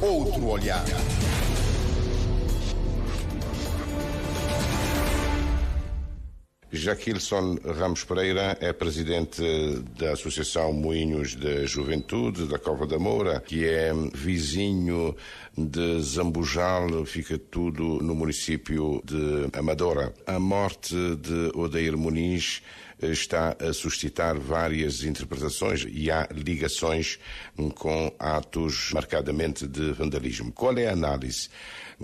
outro olhar. Jaquilson Ramos Pereira é presidente da Associação Moinhos da Juventude da Cova da Moura, que é vizinho de Zambujal, fica tudo no município de Amadora. A morte de Odair Muniz está a suscitar várias interpretações e há ligações com atos marcadamente de vandalismo. Qual é a análise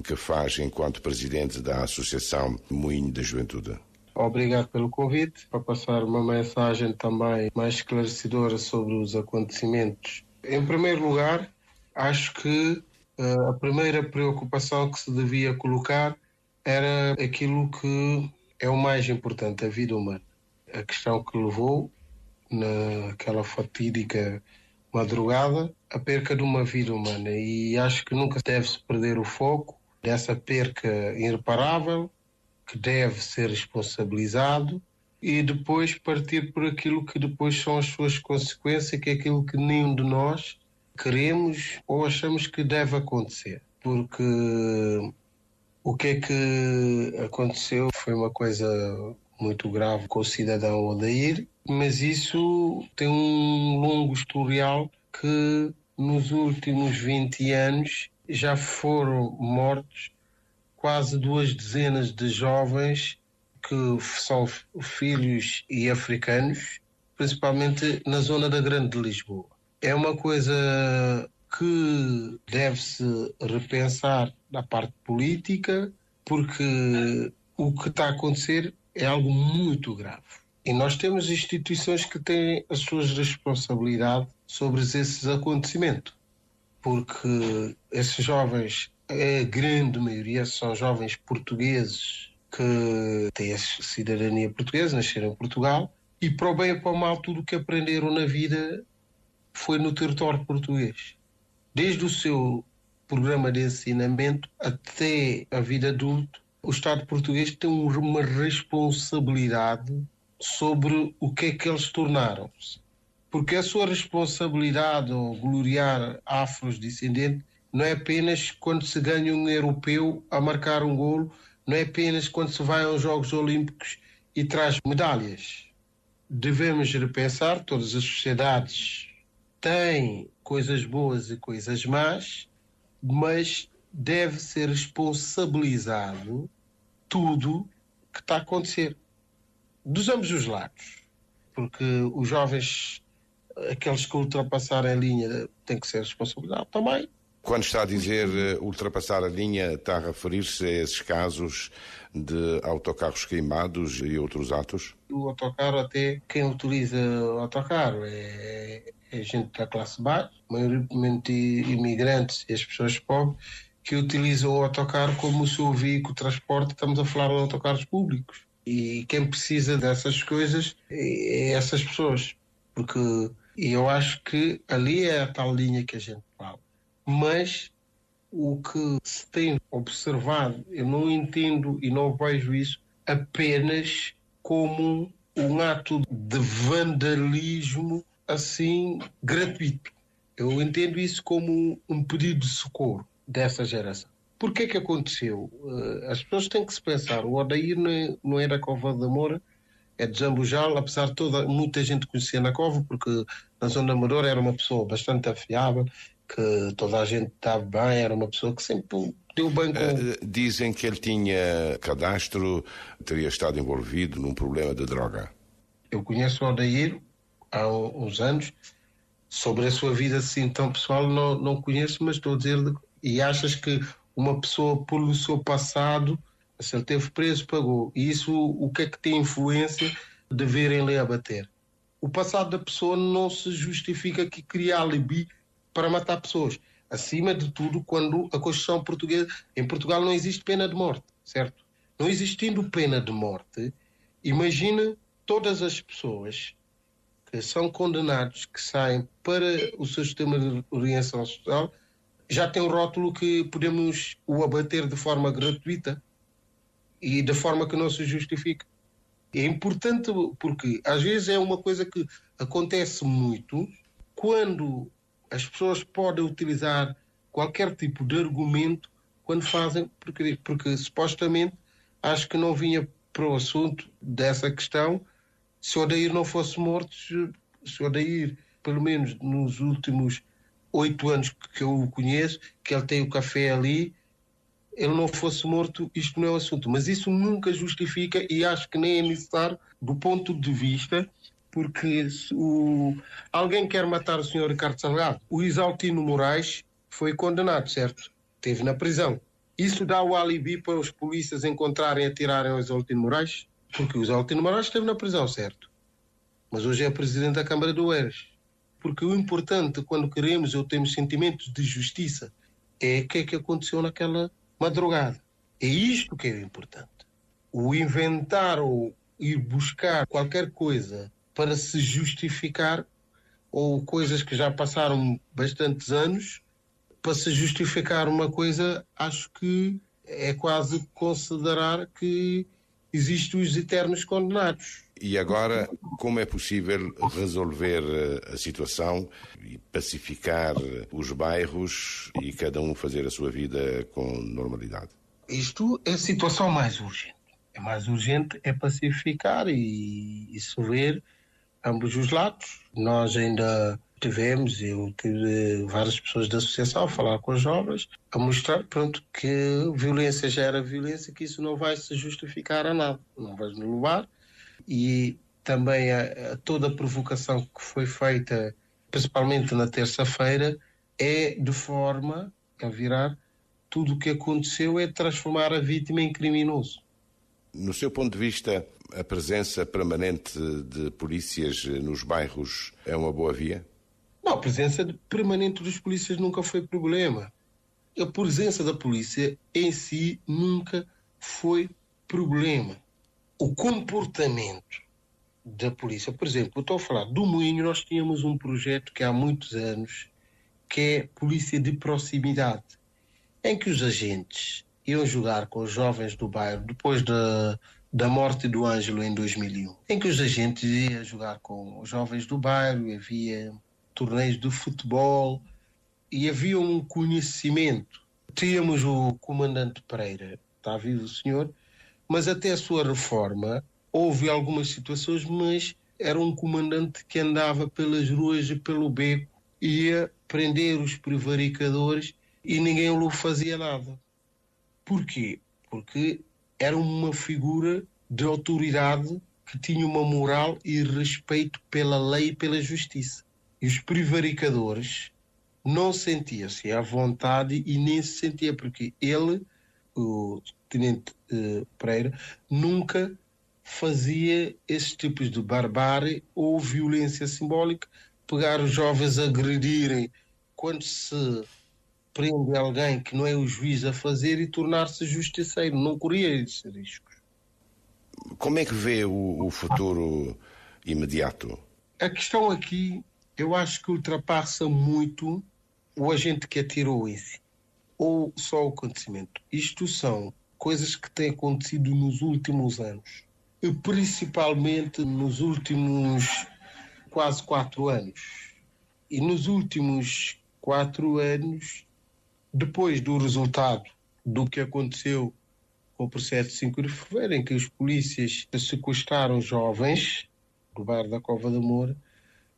que faz enquanto presidente da Associação Moinho da Juventude? Obrigado pelo convite, para passar uma mensagem também mais esclarecedora sobre os acontecimentos. Em primeiro lugar, acho que a primeira preocupação que se devia colocar era aquilo que é o mais importante, a vida humana. A questão que levou, naquela fatídica madrugada, a perca de uma vida humana. E acho que nunca deve-se perder o foco dessa perca irreparável, que deve ser responsabilizado, e depois partir por aquilo que depois são as suas consequências, que é aquilo que nenhum de nós queremos ou achamos que deve acontecer. Porque o que é que aconteceu foi uma coisa muito grave com o cidadão Odair, mas isso tem um longo historial que nos últimos 20 anos já foram mortos quase 2 dezenas de jovens que são filhos e africanos, principalmente na zona da Grande Lisboa. É uma coisa que deve-se repensar da parte política, porque o que está a acontecer é algo muito grave. E nós temos instituições que têm as suas responsabilidades sobre esses acontecimentos, porque esses jovens, a grande maioria, são jovens portugueses que têm a cidadania portuguesa, nasceram em Portugal, e para o bem e para o mal, tudo o que aprenderam na vida foi no território português. Desde o seu programa de ensinamento até a vida adulta, o Estado português tem uma responsabilidade sobre o que é que eles tornaram-se. Porque a sua responsabilidade ao gloriar afrodescendentes não é apenas quando se ganha um europeu a marcar um golo, não é apenas quando se vai aos Jogos Olímpicos e traz medalhas. Devemos repensar, todas as sociedades têm coisas boas e coisas más, mas deve ser responsabilizado tudo que está a acontecer, dos ambos os lados. Porque os jovens, aqueles que ultrapassarem a linha, têm que ser responsabilizados também. Quando está a dizer ultrapassar a linha, está a referir-se a esses casos de autocarros queimados e outros atos? O autocarro, até quem utiliza o autocarro é gente da classe baixa, maioritariamente imigrantes e as pessoas pobres, que utilizam o autocarro como o seu veículo de transporte. Estamos a falar de autocarros públicos. E quem precisa dessas coisas é essas pessoas. Porque eu acho que ali é a tal linha que a gente fala. Mas o que se tem observado, eu não entendo e não vejo isso apenas como um ato de vandalismo assim gratuito. Eu entendo isso como um pedido de socorro dessa geração. Por que é que aconteceu? As pessoas têm que se pensar. O Odair não é da Cova da Moura, é de Zambujal, apesar de muita gente conhecia na Cova, porque na zona da Amadora era uma pessoa bastante afiável, que toda a gente estava bem, era uma pessoa que sempre deu bem com... Dizem que ele tinha cadastro, teria estado envolvido num problema de droga. Eu conheço o Odair há uns anos. Sobre a sua vida assim tão pessoal não conheço, mas estou a dizer... E achas que uma pessoa, pelo seu passado, se ele esteve preso, pagou. E isso, o que é que tem influência de verem-lhe abater? O passado da pessoa não se justifica que cria alibi para matar pessoas. Acima de tudo, quando a Constituição portuguesa... Em Portugal não existe pena de morte, certo? Não existindo pena de morte, imagina todas as pessoas que são condenados, que saem para o seu sistema de orientação social, já tem um rótulo que podemos o abater de forma gratuita e de forma que não se justifica. É importante porque às vezes é uma coisa que acontece muito quando as pessoas podem utilizar qualquer tipo de argumento quando fazem, porque supostamente acho que não vinha para o assunto dessa questão se o Odair não fosse morto, se o Odair, pelo menos nos últimos 8 anos que eu o conheço, que ele tem o café ali, ele não fosse morto, isto não é o assunto. Mas isso nunca justifica e acho que nem é necessário do ponto de vista, porque se alguém quer matar o senhor Ricardo Salgado, o Isaltino Moraes foi condenado, certo? Esteve na prisão. Isso dá o alibi para os polícias encontrarem e atirarem o Isaltino Moraes? Porque o Isaltino Moraes esteve na prisão, certo? Mas hoje é presidente da Câmara do Oeiras. Porque o importante, quando queremos ou temos sentimentos de justiça, é o que é que aconteceu naquela madrugada. É isto que é importante. O inventar ou ir buscar qualquer coisa para se justificar, ou coisas que já passaram bastantes anos, para se justificar uma coisa, acho que é quase considerar que existem os eternos condenados. E agora, como é possível resolver a situação e pacificar os bairros e cada um fazer a sua vida com normalidade? Isto é a situação mais urgente. É mais urgente é pacificar e ver ambos os lados. Nós ainda eu tive várias pessoas da associação a falar com os jovens, a mostrar, pronto, que violência já era violência, que isso não vai se justificar a nada, não vai nos levar. E também toda a provocação que foi feita, principalmente na terça-feira, é de forma a virar tudo o que aconteceu é transformar a vítima em criminoso. No seu ponto de vista, a presença permanente de polícias nos bairros é uma boa via? Não, a presença permanente dos polícias nunca foi problema. A presença da polícia em si nunca foi problema. O comportamento da polícia, por exemplo, eu estou a falar do Moinho, nós tínhamos um projeto que há muitos anos, que é polícia de proximidade, em que os agentes iam jogar com os jovens do bairro, depois da morte do Ângelo em 2001, em que os agentes iam jogar com os jovens do bairro, havia torneios de futebol e havia um conhecimento. Tínhamos o comandante Pereira, está vivo o senhor, mas até a sua reforma houve algumas situações, mas era um comandante que andava pelas ruas e pelo beco, ia prender os prevaricadores e ninguém lhe fazia nada. Porquê? Porque era uma figura de autoridade que tinha uma moral e respeito pela lei e pela justiça. E os prevaricadores não sentiam-se à vontade e nem se sentia, porque ele, o tenente Pereira, nunca fazia esses tipos de barbárie ou violência simbólica, pegar os jovens a agredirem quando se prende alguém que não é o juiz a fazer e tornar-se justiceiro. Não corria esses riscos. Como é que vê o futuro imediato? A questão aqui, eu acho que ultrapassa muito o agente que atirou esse, ou só o acontecimento. Isto são coisas que têm acontecido nos últimos anos, e principalmente nos últimos quase 4 anos. E nos últimos 4 anos, depois do resultado do que aconteceu com o processo de 5 de fevereiro, em que os polícias sequestraram jovens do bairro da Cova da Moura,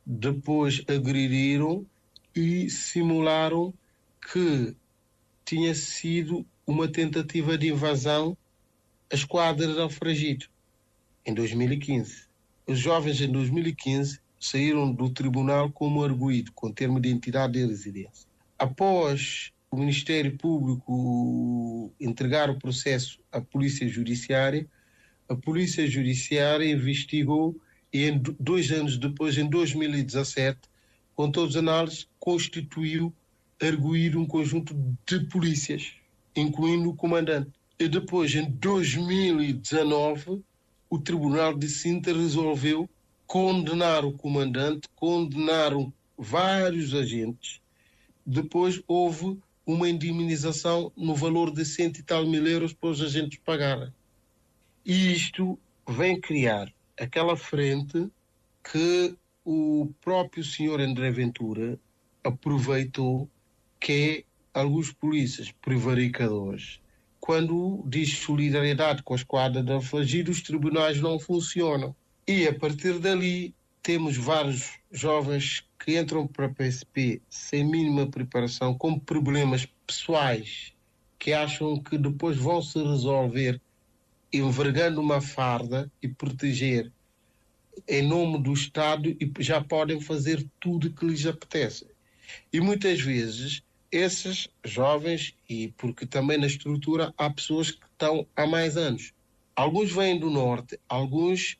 depois agrediram e simularam que tinha sido uma tentativa de invasão à esquadra de Alfragide, em 2015. Os jovens, em 2015, saíram do tribunal como arguido, com termo de identidade e residência. Após o Ministério Público entregar o processo à Polícia Judiciária, a Polícia Judiciária investigou e 2 anos depois, em 2017, com todas as análises, constituiu arguir um conjunto de polícias, incluindo o comandante. E depois, em 2019, o Tribunal de Sintra resolveu condenar o comandante, condenaram vários agentes. Depois houve uma indemnização no valor de 100 e tal mil euros para os agentes pagarem. E isto vem criar aquela frente que o próprio senhor André Ventura aproveitou, que é alguns polícias prevaricadores. Quando diz solidariedade com a esquadra da Flagida, os tribunais não funcionam. E a partir dali temos vários jovens que entram para a PSP sem mínima preparação, com problemas pessoais, que acham que depois vão se resolver envergando uma farda e proteger em nome do Estado e já podem fazer tudo o que lhes apetece. E muitas vezes esses jovens, e porque também na estrutura há pessoas que estão há mais anos. Alguns vêm do Norte, alguns,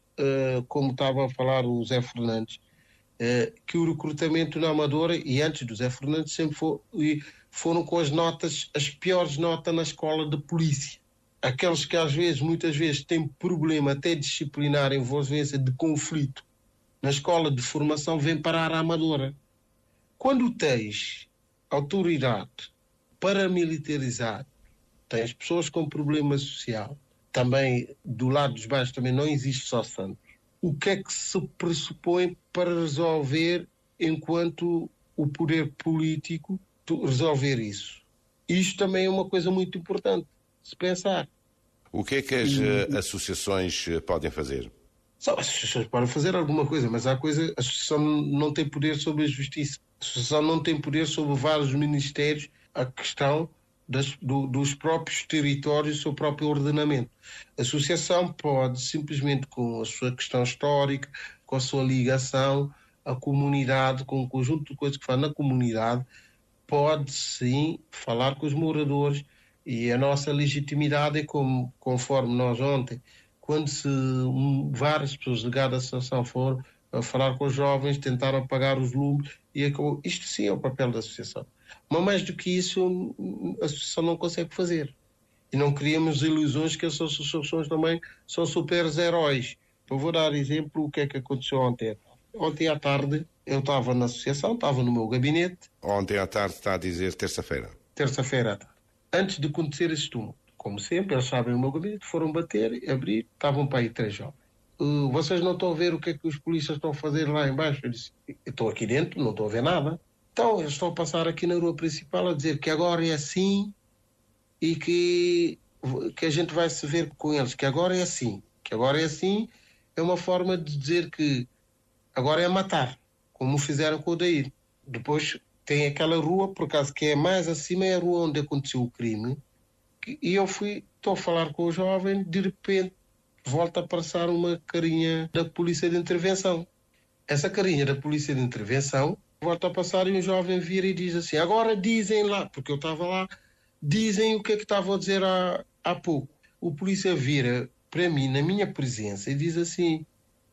como estava a falar o Zé Fernandes, que o recrutamento na Amadora, e antes do Zé Fernandes, sempre foram com as piores notas na escola de polícia. Aqueles que muitas vezes têm problema até disciplinar, envolvência de conflito na escola de formação, vêm parar a Amadora. Quando tens autoridade paramilitarizada, tens pessoas com problema social, também do lado dos baixos também não existe só santos. O que é que se pressupõe para resolver, enquanto o poder político, resolver isso? Isto também é uma coisa muito importante, se pensar. O que é que as associações podem fazer? As associações podem fazer alguma coisa, mas a associação não tem poder sobre a justiça. A associação não tem poder sobre vários ministérios, a questão dos próprios territórios, o seu próprio ordenamento. A associação pode, simplesmente com a sua questão histórica, com a sua ligação à comunidade, com um conjunto de coisas que faz na comunidade, pode sim falar com os moradores, e a nossa legitimidade é conforme nós ontem, quando várias pessoas ligadas à associação foram a falar com os jovens, tentaram apagar os lumes, isto sim é o papel da associação. Mas mais do que isso, a associação não consegue fazer. E não criamos ilusões que as associações também são super-heróis. Eu vou dar exemplo o que é que aconteceu ontem. Ontem à tarde eu estava na associação, estava no meu gabinete. Ontem à tarde está a dizer terça-feira. Terça-feira à tarde. Antes de acontecer esse tumulto, como sempre, eles sabem o meu gabinete, foram bater, abrir, estavam para aí 3 jovens. Vocês não estão a ver o que é que os polícias estão a fazer lá embaixo? Eu disse, eu estou aqui dentro, não estou a ver nada. Então, eles estão a passar aqui na rua principal a dizer que agora é assim e que a gente vai se ver com eles, que agora é assim. Que agora é assim é uma forma de dizer que agora é matar, como fizeram com o Daír. Depois tem aquela rua, por acaso, que é mais acima, é a rua onde aconteceu o crime. E eu estou a falar com o jovem, de repente volta a passar uma carinha da polícia de intervenção. Essa carinha da polícia de intervenção volta a passar e um jovem vira e diz assim, agora dizem lá, porque eu estava lá, dizem o que é que estavam a dizer há pouco. O polícia vira para mim, na minha presença, e diz assim,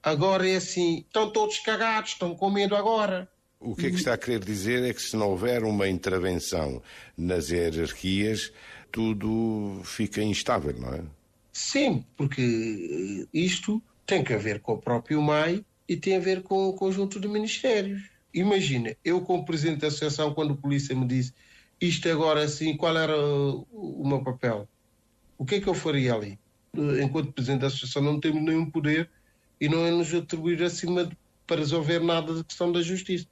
agora é assim, estão todos cagados, estão com medo agora. O que é que está a querer dizer é que se não houver uma intervenção nas hierarquias, tudo fica instável, não é? Sim, porque isto tem que ver com o próprio MAI e tem a ver com o conjunto de ministérios. Imagina, eu como presidente da associação, quando a polícia me disse isto agora assim, qual era o meu papel? O que é que eu faria ali? Enquanto presidente da associação não temos nenhum poder e não é nos atribuir acima para resolver nada da questão da justiça.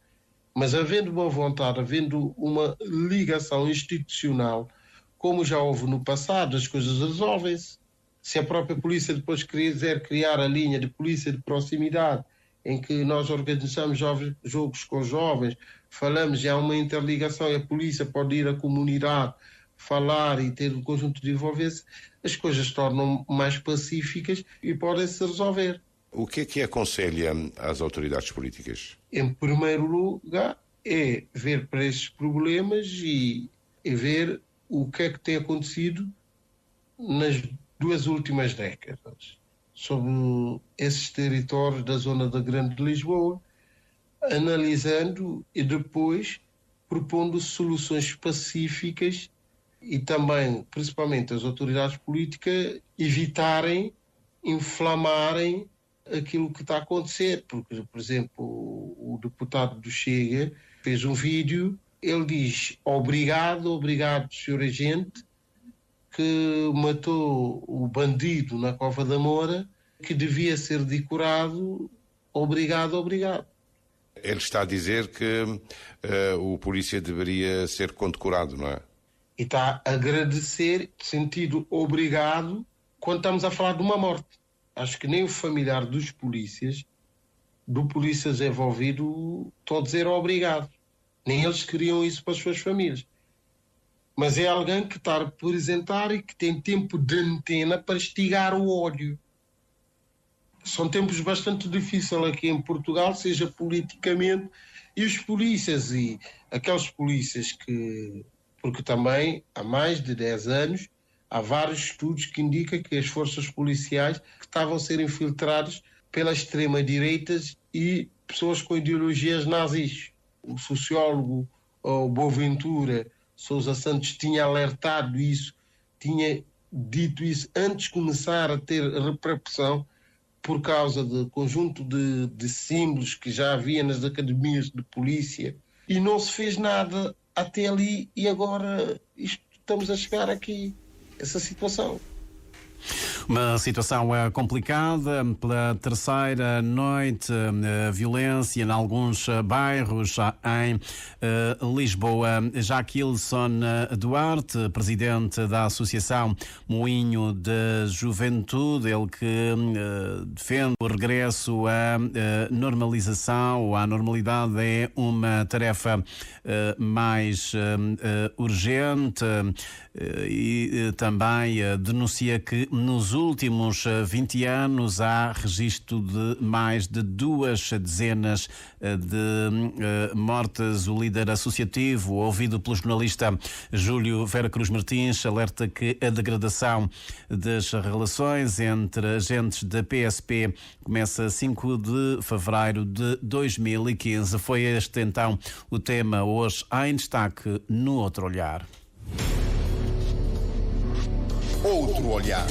Mas havendo boa vontade, havendo uma ligação institucional, como já houve no passado, as coisas resolvem-se. Se a própria polícia depois quiser criar a linha de polícia de proximidade, em que nós organizamos jogos com jovens, falamos, já há uma interligação e a polícia pode ir à comunidade, falar e ter um conjunto de envolvência, as coisas se tornam mais pacíficas e podem-se resolver. O que aconselha às autoridades políticas? Em primeiro lugar, é ver para esses problemas e ver o que é que tem acontecido nas 2 últimas décadas sobre esses territórios da zona da Grande Lisboa, analisando e depois propondo soluções pacíficas e também, principalmente as autoridades políticas, evitarem, inflamarem aquilo que está a acontecer, porque, por exemplo, o deputado do Chega fez um vídeo, ele diz obrigado, senhor agente, que matou o bandido na Cova da Moura, que devia ser decorado, obrigado. Ele está a dizer que o polícia deveria ser condecorado, não é? E está a agradecer, sentido obrigado, quando estamos a falar de uma morte. Acho que nem o familiar do polícias envolvido, estão a dizer obrigado. Nem eles queriam isso para as suas famílias. Mas é alguém que está a representar e que tem tempo de antena para estigar o ódio. São tempos bastante difíceis aqui em Portugal, seja politicamente, e os polícias e aqueles polícias que... Porque também, há mais de 10 anos, há vários estudos que indicam que as forças policiais que estavam a ser infiltradas pela extrema-direita e pessoas com ideologias nazis. O sociólogo Boaventura Sousa Santos tinha alertado isso, tinha dito isso antes de começar a ter repercussão por causa do conjunto de símbolos que já havia nas academias de polícia, e não se fez nada até ali, e agora estamos a chegar aqui, essa situação. Uma situação complicada. Pela terceira noite, violência em alguns bairros em Lisboa. Jaquilson Duarte, presidente da Associação Moinho de Juventude, ele que defende o regresso à normalização, à normalidade, é uma tarefa mais urgente, e também denuncia que nos últimos 20 anos há registro de mais de 2 dezenas de mortes. O líder associativo, ouvido pelo jornalista Júlio Vera Cruz Martins, alerta que a degradação das relações entre agentes da PSP começa a 5 de fevereiro de 2015. Foi este então o tema hoje em destaque no Outro Olhar. Outro olhar.